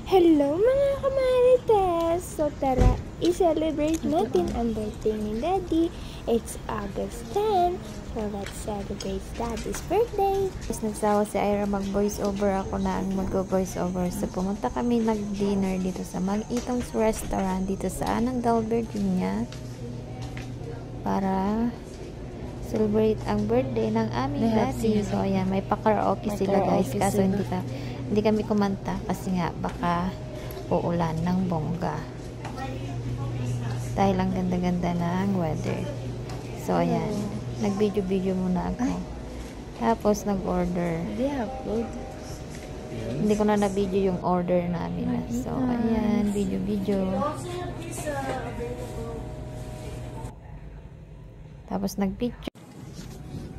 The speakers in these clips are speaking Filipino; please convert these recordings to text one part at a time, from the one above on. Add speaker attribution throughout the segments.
Speaker 1: Hello mga kamarites! So tara, i-celebrate natin ang birthday ni Daddy. It's August 10. So let's celebrate Daddy's birthday.
Speaker 2: Tapos nagsawa si Ira mag-voice over, ako na ang mag-voice over. So pumunta kami nag-dinner dito sa Mag-Itong's Restaurant dito sa Anandal, Virginia para celebrate ang birthday ng aming daddy. So ayan, may pa-karaoke sila guys, kaso hindi kami kumanta kasi nga baka uulan ng bongga dahil ang ganda-ganda ng weather. So ayan, nag-video muna ako, tapos nag-order. Hindi ko na na-video yung order namin. So ayan, video tapos nag-picture.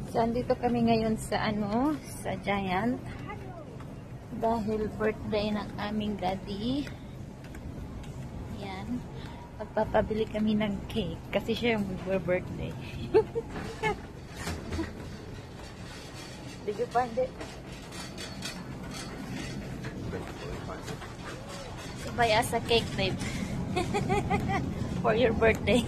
Speaker 2: So andito kami ngayon sa sa Giant dahil birthday ng aming daddy. Yan. Magpapabili kami ng cake kasi siya yung mag-birthday. Did you find it? So buy us a cake, babe. For your birthday.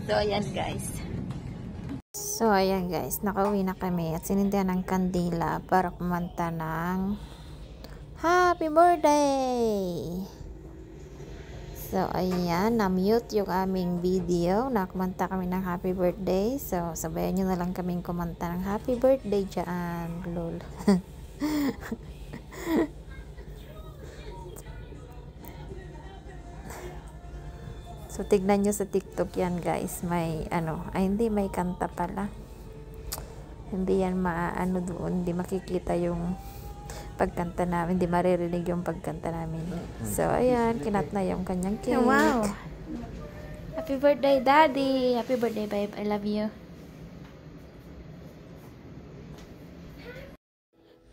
Speaker 2: So ayan guys, nakauwi na kami at sinindihan ng kandila para kumanta ng Happy Birthday. So ayan, na-mute yung aming video na kumanta kami ng Happy Birthday. So sabayan nyo na lang kaming kumanta ng Happy Birthday dyan. Lol. So tignan nyo sa TikTok yan guys, may hindi, may kanta pala. Hindi yan maano doon, hindi makikita yung pagkanta namin, hindi maririnig yung pagkanta namin. So ayan, kinat na yung kanyang cake.
Speaker 1: Wow! Happy birthday, Daddy! Happy birthday, babe. I love you.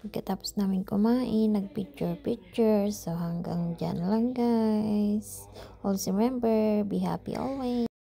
Speaker 2: Pagkatapos namin kumain, nag-picture. So hanggang dyan lang guys. Also remember, be happy always.